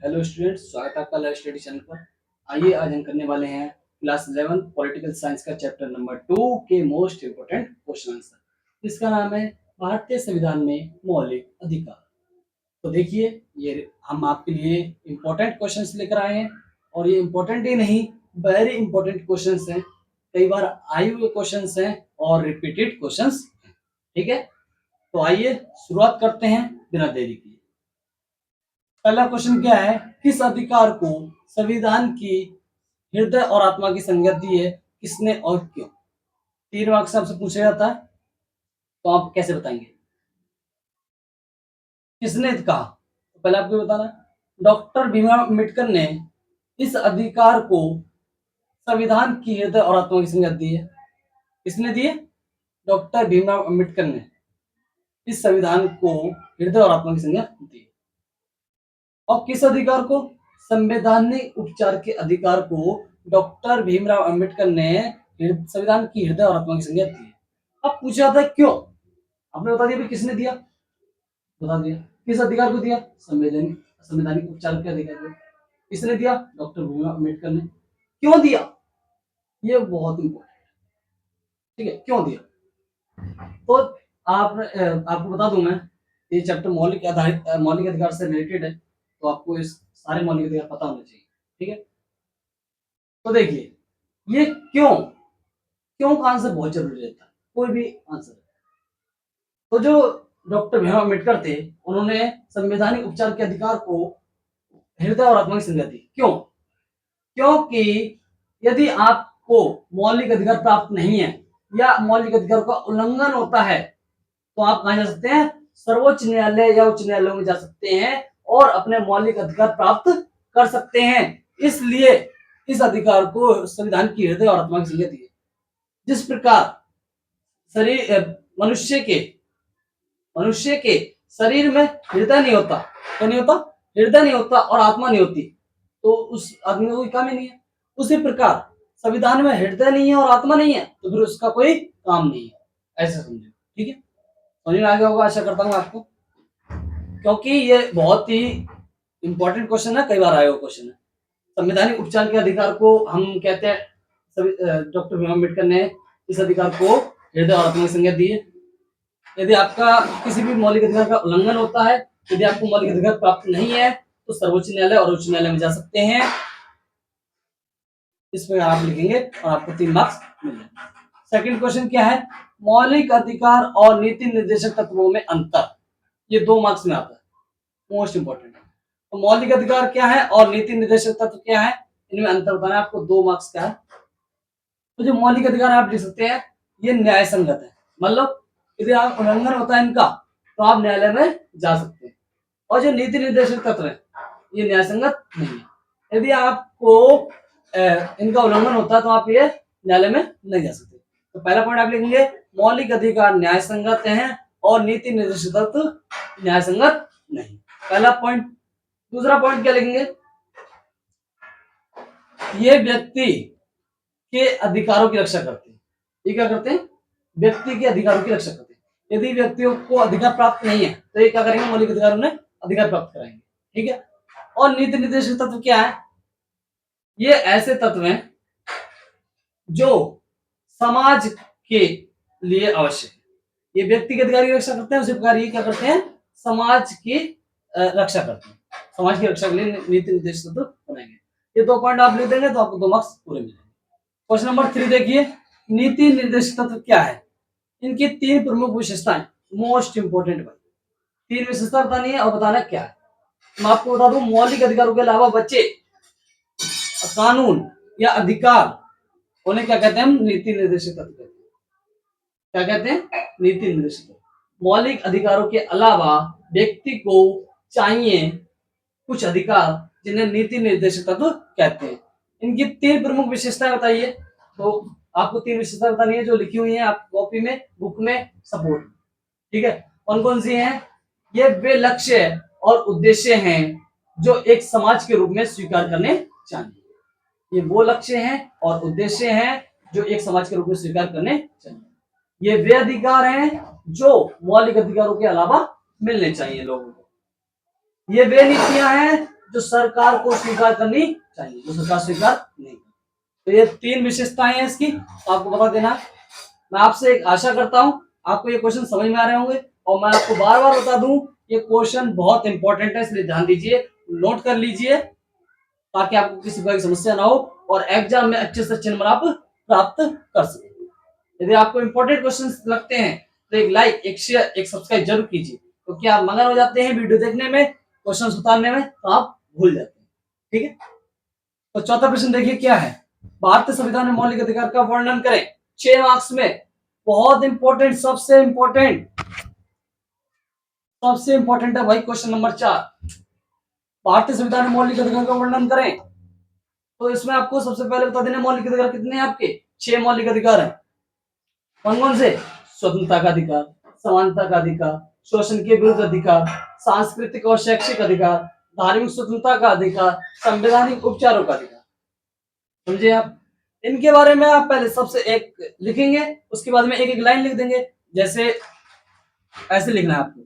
Hello students, स्वागत है आपका लाइव स्टडी चैनल पर। आइए आज हम करने वाले हैं क्लास 11 पॉलिटिकल साइंस का चैप्टर नंबर 2 के मोस्ट इंपोर्टेंट क्वेश्चन आंसर, जिसका नाम है भारतीय संविधान में मौलिक अधिकार। तो देखिए, ये हम आपके लिए इंपॉर्टेंट क्वेश्चंस लेकर आए हैं और ये इंपॉर्टेंट ही नहीं, वेरी इंपॉर्टेंट क्वेश्चंस हैं। कई बार आए हुए क्वेश्चंस हैं और रिपीटेड क्वेश्चंस। ठीक है, तो आइए शुरुआत करते हैं बिना देरी के। पहला क्वेश्चन क्या है, किस अधिकार को संविधान की हृदय और आत्मा की संज्ञा दी है, किसने और क्यों? 3 मार्क्स से आपसे पूछा जाता है, तो आप कैसे बताएंगे किसने कहा? तो पहले आपको बताना है। डॉक्टर भीमराव अम्बेडकर ने इस अधिकार को संविधान की हृदय और आत्मा की संज्ञा दी है। किसने दी है? डॉक्टर भीमराव अम्बेडकर ने इस संविधान को हृदय और आत्मा की संज्ञा दी है। और किस अधिकार को? संवैधानिक उपचार के अधिकार को डॉक्टर भीमराव अंबेडकर ने संविधान की हृदय और आत्मा की संज्ञा दी है। अब पूछा जाता है क्यों? आपने बता दिया किसने दिया, बता दिया। किस अधिकार को दिया? संवैधानिक संवैधानिक उपचार के अधिकार को। किसने दिया? डॉक्टर भीमराव अंबेडकर ने। क्यों दिया? ये बहुत इंपॉर्टेंट। ठीक है, क्यों दिया? तो आपको बता दूं मैं, ये चैप्टर मौलिक अधिकार से रिलेटेड है, तो आपको इस सारे मौलिक अधिकार पता होने चाहिए। ठीक है, तो देखिए, ये क्यों का आंसर बहुत जरूरी रहता है, कोई भी आंसर। तो जो डॉक्टर भीमराव अम्बेडकर थे, उन्होंने संवैधानिक उपचार के अधिकार को हृदय और आत्मा की संज्ञा दी। क्यों? क्योंकि यदि आपको मौलिक अधिकार प्राप्त नहीं है या मौलिक अधिकार का उल्लंघन होता है, तो आप कहां जा सकते हैं? सर्वोच्च न्यायालय या उच्च न्यायालय में जा सकते हैं और अपने मौलिक अधिकार प्राप्त कर सकते हैं। इसलिए इस अधिकार को संविधान की हृदय और आत्मा की संज्ञा दी है। जिस प्रकार शरीर मनुष्य के शरीर में हृदय नहीं होता, क्या नहीं होता? हृदय नहीं होता और आत्मा नहीं होती, तो उस आदमी का कोई काम ही नहीं है। उसी प्रकार संविधान में हृदय नहीं है और आत्मा नहीं है, तो फिर उसका कोई काम नहीं है। ऐसे समझो। ठीक है, समझ में आ गया होगा, आशा करता हूँ आपको, क्योंकि ये बहुत ही इंपॉर्टेंट क्वेश्चन है, कई बार आया हुआ क्वेश्चन है। संवैधानिक उपचार के अधिकार को हम कहते हैं, डॉक्टर भीमराव अम्बेडकर ने इस अधिकार को हृदय और आत्मा की संज्ञा दी है। यदि आपका किसी भी मौलिक अधिकार का उल्लंघन होता है, यदि आपको मौलिक अधिकार प्राप्त नहीं है, तो सर्वोच्च न्यायालय और उच्च न्यायालय में जा सकते हैं। इसमें आप लिखेंगे और आपको 3 मार्क्स मिल जाएंगे। सेकंड क्वेश्चन क्या है, मौलिक अधिकार और नीति निर्देशक तत्वों में अंतर। ये 2 मार्क्स में आता है, मोस्ट इंपोर्टेंट है। तो मौलिक अधिकार क्या है और नीति निर्देशक तत्व क्या है, इनमें अंतर बताना है आपको। 2 मार्क्स का है। तो जो मौलिक अधिकार आप लिख सकते हैं, ये न्याय संगत है। मतलब यदि आप उल्लंघन होता है इनका, तो आप न्यायालय में जा सकते हैं। और जो नीति निर्देशक तत्व है, ये न्याय संगत नहीं है। यदि आपको इनका उल्लंघन होता है, तो आप ये न्यायालय में नहीं जा सकते। तो पहला पॉइंट आप लिखेंगे, मौलिक अधिकार न्याय संगत है और नीति निर्देशक तत्व न्याय संगत नहीं। पहला पॉइंट। दूसरा पॉइंट क्या लिखेंगे, ये व्यक्ति के अधिकारों की रक्षा करते हैं। ये क्या करते हैं? व्यक्ति के अधिकारों की रक्षा करते हैं। यदि व्यक्तियों को अधिकार प्राप्त नहीं है, तो ये क्या करेंगे? मौलिक अधिकार उन्हें अधिकार प्राप्त कराएंगे। ठीक है, और नीति निर्देशक तत्व क्या है? ये ऐसे तत्व हैं जो समाज के लिए आवश्यक है। ये व्यक्ति के अधिकार की रक्षा करते हैं, उसी प्रकार ये क्या करते हैं? समाज की रक्षा करते हैं। समाज की रक्षा के लिए नीति निर्देशक तत्व बनाएंगे। ये 2 पॉइंट आप लिख देंगे तो आपको 2 मार्क्स पूरे मिलेंगे। क्वेश्चन नंबर 3 देखिए, नीति निर्देशक तत्व क्या है? इनकी 3 प्रमुख विशेषताएं, मोस्ट इंपोर्टेंट भाई। 3 विशेषता बतानी है और बताना क्या है। मैं आपको बता दूं, मौलिक अधिकारों के अलावा बच्चे कानून या अधिकार उन्हें क्या कहते हैं? हम नीति निर्देशक तत्व कहते हैं। क्या कहते हैं? नीति निर्देशक तत्व। मौलिक अधिकारों के अलावा व्यक्ति को चाहिए कुछ अधिकार, जिन्हें नीति निर्देशक तत्व कहते हैं। इनकी 3 प्रमुख विशेषताएं बताइए। तो आपको 3 विशेषताएं बतानी है, जो लिखी हुई है आप कॉपी में, बुक में, सपोर्ट। ठीक है, कौन कौन सी हैं? ये वे लक्ष्य और उद्देश्य हैं जो एक समाज के रूप में स्वीकार करने चाहिए। ये वो लक्ष्य हैं और उद्देश्य हैं जो एक समाज के रूप में स्वीकार करने चाहिए। ये वे अधिकार हैं जो मौलिक अधिकारों के अलावा मिलने चाहिए लोगों को। ये वे नीतियां हैं जो सरकार को स्वीकार करनी चाहिए, जो सरकार स्वीकार नहीं करती। तो ये 3 विशेषताएं हैं इसकी, तो आपको बता देना। मैं आपसे एक आशा करता हूं आपको ये क्वेश्चन समझ में आ रहे होंगे, और मैं आपको बार बार बता दूं ये क्वेश्चन बहुत इंपॉर्टेंट है, इसलिए ध्यान दीजिए, नोट कर लीजिए, ताकि आपको किसी प्रकार की समस्या ना हो और एग्जाम में अच्छे से अच्छे नंबर आप प्राप्त कर सकें। यदि आपको इंपॉर्टेंट क्वेश्चंस लगते हैं तो एक लाइक, एक शेयर, एक सब्सक्राइब जरूर कीजिए, क्योंकि आप मगन हो जाते हैं वीडियो देखने में, क्वेश्चन उतारने में, तो आप भूल जाते हैं। ठीक है, तो चौथा प्रश्न देखिए क्या है। भारतीय संविधान में मौलिक अधिकार का वर्णन करें। 6 मार्क्स में, बहुत इंपॉर्टेंट, सबसे इंपॉर्टेंट है भाई क्वेश्चन नंबर 4। भारतीय संविधान में मौलिक अधिकार का वर्णन करें। तो इसमें आपको सबसे पहले बता देना मौलिक अधिकार कितने हैं आपके। 6 मौलिक अधिकार है। कौन कौन से? स्वतंत्रता का अधिकार, समानता का अधिकार, शोषण के विरुद्ध अधिकार, सांस्कृतिक और शैक्षिक अधिकार, धार्मिक स्वतंत्रता का अधिकार, संवैधानिक उपचारों का अधिकार। समझे आप? इनके बारे में आप पहले सबसे एक लिखेंगे, उसके बाद में एक एक लाइन लिख देंगे। जैसे ऐसे लिखना है आपको,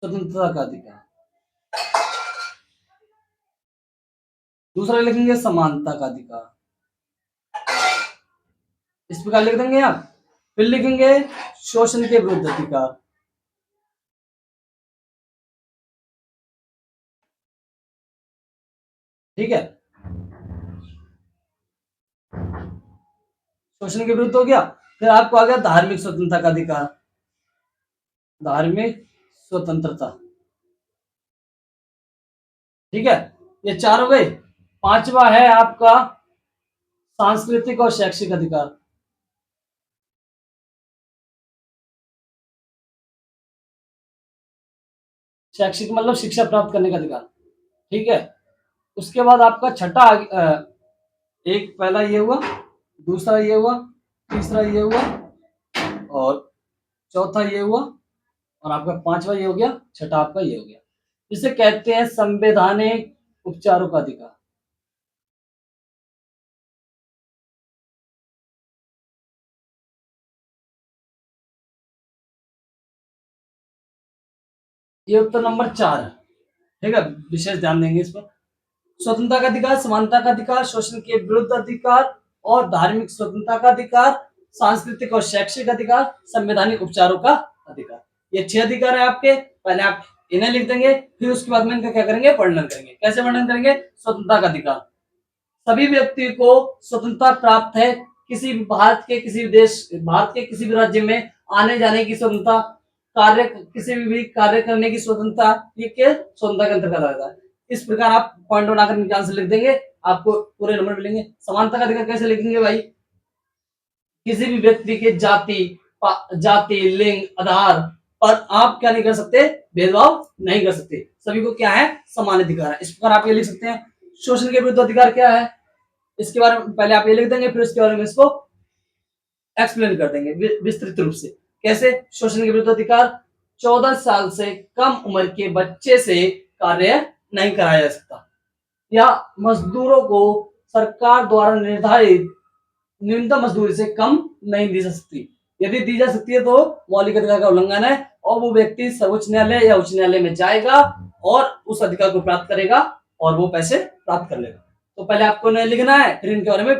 स्वतंत्रता का अधिकार, दूसरा लिखेंगे समानता का अधिकार, इस प्रकार लिख देंगे आप। फिर लिखेंगे शोषण के विरुद्ध अधिकार, ठीक है, शोषण के विरुद्ध हो गया। फिर आपको आ गया धार्मिक स्वतंत्रता का अधिकार, धार्मिक स्वतंत्रता, ठीक है, ये 4 हो गए। 5वां है आपका सांस्कृतिक और शैक्षिक अधिकार, शैक्षिक मतलब शिक्षा प्राप्त करने का अधिकार, ठीक है। उसके बाद आपका छठा एक पहला ये हुआ, दूसरा ये हुआ, तीसरा ये हुआ, और चौथा ये हुआ, और आपका 5वां ये हो गया, छठा आपका ये हो गया। इसे कहते हैं संवैधानिक उपचारों का अधिकार। ये उत्तर नंबर 4 है, ठीक है, विशेष ध्यान देंगे इस पर। स्वतंत्रता का अधिकार, समानता का अधिकार, शोषण के विरुद्ध अधिकार और धार्मिक स्वतंत्रता का अधिकार, सांस्कृतिक और शैक्षिक अधिकार, संवैधानिक उपचारों का अधिकार। ये 6 अधिकार है आपके। पहले आप इन्हें लिख देंगे, फिर उसके बाद में इनका क्या करेंगे, वर्णन करेंगे। कैसे वर्णन करेंगे? स्वतंत्रता का अधिकार, सभी व्यक्ति को स्वतंत्रता प्राप्त है, किसी भी भारत के किसी भी देश, भारत के किसी भी राज्य में आने जाने की स्वतंत्रता, कार्य, किसी भी कार्य करने की स्वतंत्रता, ये के स्वतंत्रता के अंतर्गत आता है। इस प्रकार आप पॉइंट बनाकर इनके आंसर लिख देंगे, आपको पूरे नंबर मिलेंगे। समानता का अधिकार कैसे लिखेंगे भाई? किसी भी व्यक्ति के जाति, लिंग, आधार पर आप क्या नहीं कर सकते, भेदभाव नहीं कर सकते, सभी को क्या है, समान अधिकार है। इस प्रकार आप ये लिख सकते हैं। शोषण के विरुद्ध अधिकार क्या है, इसके बारे में पहले आप ये लिख देंगे, फिर उसके बारे में इसको एक्सप्लेन कर देंगे विस्तृत रूप से। कैसे? शोषण के विरुद्ध अधिकार, 14 साल से कम उम्र के बच्चे से कार्य नहीं कराया जा सकता, या मजदूरों को सरकार द्वारा निर्धारित न्यूनतम मजदूरी से कम नहीं दी जा सकती। यदि दी जा सकती है तो मौलिक अधिकार का उल्लंघन है, और वो व्यक्ति सर्वोच्च न्यायालय या उच्च न्यायालय में जाएगा और उस अधिकार को प्राप्त करेगा और वो पैसे प्राप्त कर लेगा। तो पहले आपको नहीं लिखना है, फिर इनके बारे में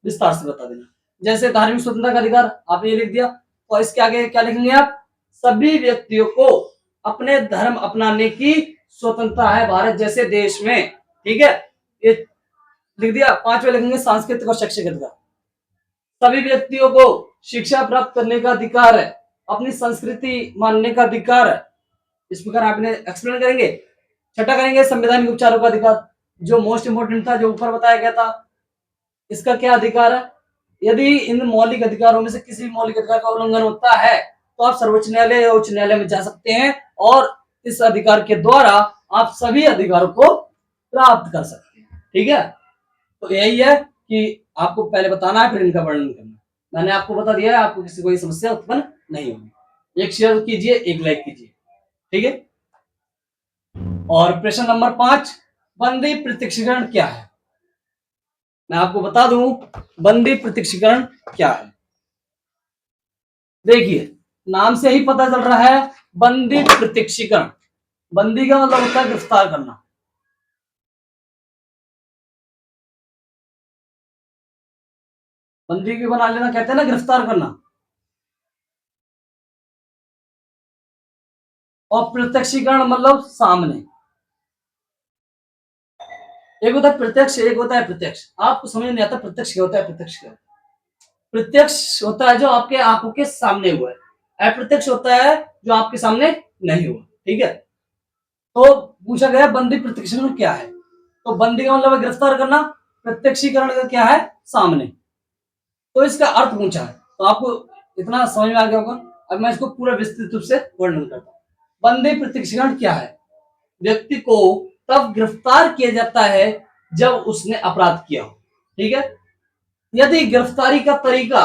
विस्तार से बता देना। जैसे धार्मिक स्वतंत्रता का अधिकार आपने ये लिख दिया, तो इसके आगे क्या लिखेंगे आप? सभी व्यक्तियों को अपने धर्म अपनाने की स्वतंत्रता है भारत जैसे देश में, ठीक है, ये लिख दिया। 5वां लिखेंगे सांस्कृतिक और शैक्षिक अधिकार, सभी व्यक्तियों को शिक्षा प्राप्त करने का अधिकार है, अपनी संस्कृति मानने का अधिकार है। इस प्रकार आप इन्हें एक्सप्लेन करेंगे। छठा करेंगे संवैधानिक उपचारों का अधिकार, जो मोस्ट इंपोर्टेंट था, जो ऊपर बताया गया था। इसका क्या अधिकार है? यदि इन मौलिक अधिकारों में से किसी भी मौलिक अधिकार का उल्लंघन होता है तो आप सर्वोच्च न्यायालय या उच्च न्यायालय में जा सकते हैं, और इस अधिकार के द्वारा आप सभी अधिकारों को प्राप्त कर सकते हैं, ठीक है। तो यही है कि आपको पहले बताना है, फिर इनका वर्णन करना। मैंने आपको बता दिया है, आपको किसी कोई समस्या उत्पन्न नहीं होगी। एक शेयर कीजिए, एक लाइक कीजिए, ठीक है। और प्रश्न नंबर 5, बंदी प्रत्यक्षीकरण क्या है? मैं आपको बता दूं बंदी प्रत्यक्षीकरण क्या है। देखिए, नाम से ही पता चल रहा है, बंदी प्रत्यक्षीकरण बंदी का मतलब होता है गिरफ्तार करना। बंदी की बना लेना कहते हैं ना गिरफ्तार करना। और प्रत्यक्षीकरण मतलब सामने। एक होता है प्रत्यक्ष, एक होता है प्रत्यक्ष। आपको समझ नहीं आता प्रत्यक्ष क्या होता है, प्रत्यक्ष क्या होता है। प्रत्यक्ष होता है जो आपके आंखों के सामने हुआ है, अप्रत्यक्ष होता है जो आपके सामने नहीं हुआ। ठीक है। तो पूछा गया बंदी प्रत्यक्षीकरण क्या है, तो बंदी का मतलब है गिरफ्तार करना, प्रत्यक्षीकरण का क्या है, सामने। तो इसका अर्थ पूछा है, तो आपको इतना समझ में आ गया होगा। अब मैं इसको पूरा विस्तृत रूप से वर्णन करता हूँ। बंदी प्रत्यक्षीकरण क्या है, व्यक्ति को तब गिरफ्तार किया जाता है जब उसने अपराध किया हो। ठीक है। यदि गिरफ्तारी का तरीका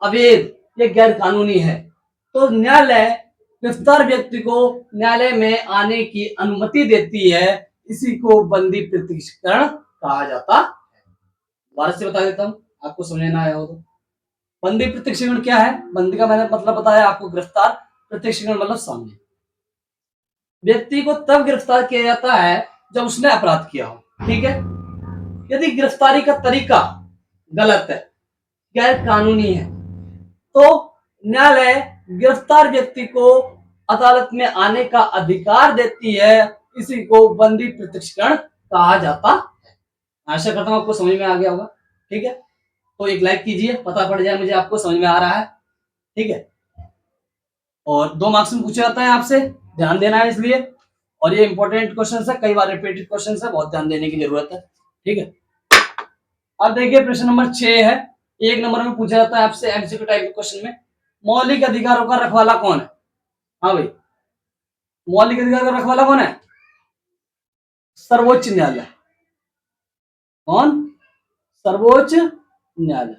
अवैध या गैर कानूनी है तो न्यायालय गिरफ्तार व्यक्ति को न्यायालय में आने की अनुमति देती है। इसी को बंदी प्रत्यक्षीकरण कहा जाता है। दोबारा से बता देता हूं, आपको समझ में आया हो तो। बंदी प्रत्यक्षीकरण क्या है, बंदी का मैंने मतलब बताया आपको, गिरफ्तार, प्रत्यक्षीकरण मतलब सामने। व्यक्ति को तब गिरफ्तार किया जाता है जब उसने अपराध किया हो। ठीक है। यदि गिरफ्तारी का तरीका गलत है, गैर कानूनी है, तो न्यायालय गिरफ्तार व्यक्ति को अदालत में आने का अधिकार देती है। इसी को बंदी प्रत्यक्षीकरण कहा जाता है। आशा करता हूं आपको समझ में आ गया होगा। ठीक है। तो एक लाइक कीजिए, पता पड़ जाए मुझे आपको समझ में आ रहा है। ठीक है। और 2 मार्क्स में पूछा जाता है आपसे, ध्यान देना है इसलिए। और ये इंपॉर्टेंट क्वेश्चन है, कई बार रिपीटेड क्वेश्चन है, बहुत ध्यान देने की जरूरत है। ठीक है। अब देखिए प्रश्न नंबर 6 है। 1 नंबर में पूछा जाता है आपसे एमसीक्यू टाइप के क्वेश्चन में, मौलिक अधिकारों का रखवाला कौन है। हाँ भाई, मौलिक अधिकार का रखवाला कौन है, सर्वोच्च न्यायालय। कौन, सर्वोच्च न्यायालय।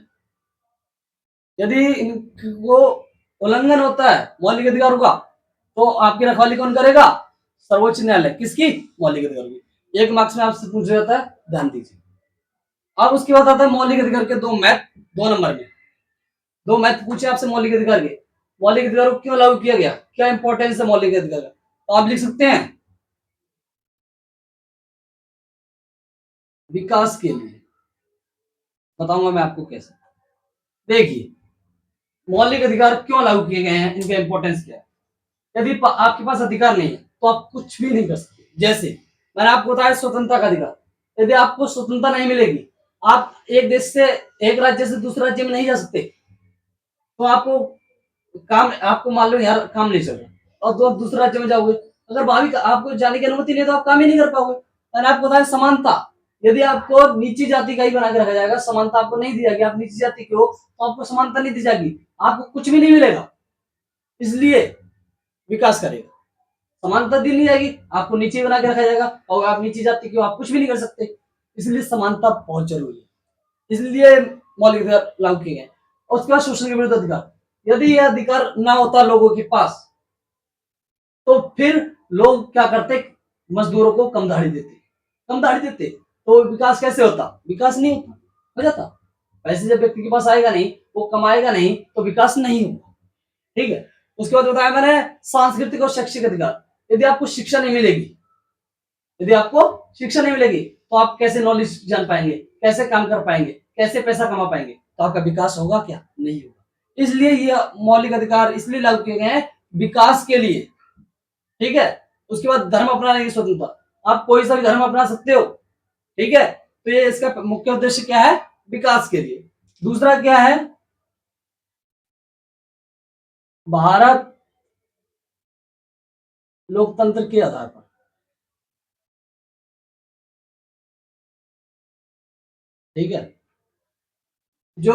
यदि इनको उल्लंघन होता है मौलिक अधिकारों का तो आपकी रखवाली कौन करेगा, सर्वोच्च न्यायालय। किसकी, मौलिक अधिकारों की। 1 मार्क्स में आपसे पूछा जाता है, ध्यान दीजिए। अब उसके बाद आता है मौलिक अधिकार के 2 मैथ, 2 नंबर में 2 मैथ पूछे आपसे मौलिक अधिकार के। मौलिक अधिकार को क्यों लागू किया गया, क्या इंपॉर्टेंस है मौलिक अधिकार का, तो आप लिख सकते हैं विकास के लिए। बताऊंगा मैं आपको कैसे। देखिए मौलिक अधिकार क्यों लागू किए गए हैं, इनका इंपॉर्टेंस क्या है। यदि आपके पास अधिकार नहीं है तो आप कुछ भी नहीं कर सकते। जैसे मैंने आपको बताया स्वतंत्रता का अधिकार, यदि आपको स्वतंत्रता नहीं मिलेगी, आप एक देश से, एक राज्य से दूसरे राज्य में नहीं जा सकते। तो आपको काम, आपको मान लो यार काम नहीं चल रहा और तो आप दूसरे राज्य में जाओगे, अगर भाभी आपको जाने की अनुमति नहीं तो आप काम ही नहीं कर पाओगे। मैंने आपको बताया समानता, यदि आपको नीची जाति का ही बना के रखा जाएगा, समानता आपको नहीं दी जाएगी, आप नीची जाति के हो तो आपको समानता नहीं दी जाएगी, आपको कुछ भी नहीं मिलेगा। इसलिए विकास करेगा, समानता दी नहीं जाएगी, आपको नीचे बना के रखा जाएगा और आप नीची जाति के हो, आप कुछ भी नहीं कर सकते। इसलिए समानता बहुत जरूरी है, इसलिए मौलिक अधिकार लागू किए गए। और उसके बाद शोषण के विरुद्ध अधिकार, यदि यह अधिकार ना होता लोगों के पास तो फिर लोग क्या करते, मजदूरों को कम दाढ़ी देते, कम दाढ़ी देते, तो विकास कैसे होता, विकास नहीं होता, हो जाता। पैसे जब व्यक्ति के पास आएगा नहीं, वो कमाएगा नहीं, तो विकास नहीं होगा। ठीक है। उसके बाद बताया मैंने सांस्कृतिक और शैक्षिक अधिकार, यदि आपको शिक्षा नहीं मिलेगी, यदि आपको शिक्षा नहीं मिलेगी तो आप कैसे नॉलेज जान पाएंगे, कैसे काम कर पाएंगे, कैसे पैसा कमा पाएंगे, तो आपका विकास होगा क्या, नहीं होगा। इसलिए ये मौलिक अधिकार इसलिए लागू किए गए हैं, विकास के लिए। ठीक है। उसके बाद धर्म अपनाने की स्वतंत्रता, आप कोई सा भी धर्म अपना सकते हो। ठीक है। तो ये इसका मुख्य उद्देश्य क्या है, विकास के लिए। दूसरा क्या है, भारत लोकतंत्र के आधार पर। ठीक है। जो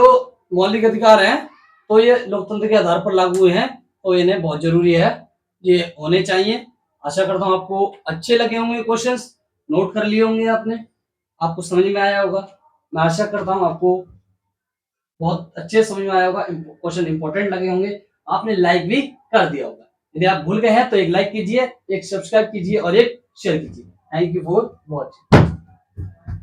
मौलिक अधिकार हैं तो ये लोकतंत्र के आधार पर लागू हुए हैं, तो इन्हें बहुत जरूरी है, ये होने चाहिए। आशा करता हूँ आपको अच्छे लगे होंगे क्वेश्चंस, नोट कर लिए होंगे आपने, आपको समझ में आया होगा। मैं आशा करता हूँ आपको बहुत अच्छे समझ में आया होगा, क्वेश्चन इंपॉर्टेंट लगे होंगे, आपने लाइक भी कर दिया होगा। यदि आप भूल गए हैं तो एक लाइक कीजिए, एक सब्सक्राइब कीजिए और एक शेयर कीजिए। Thank you for watching.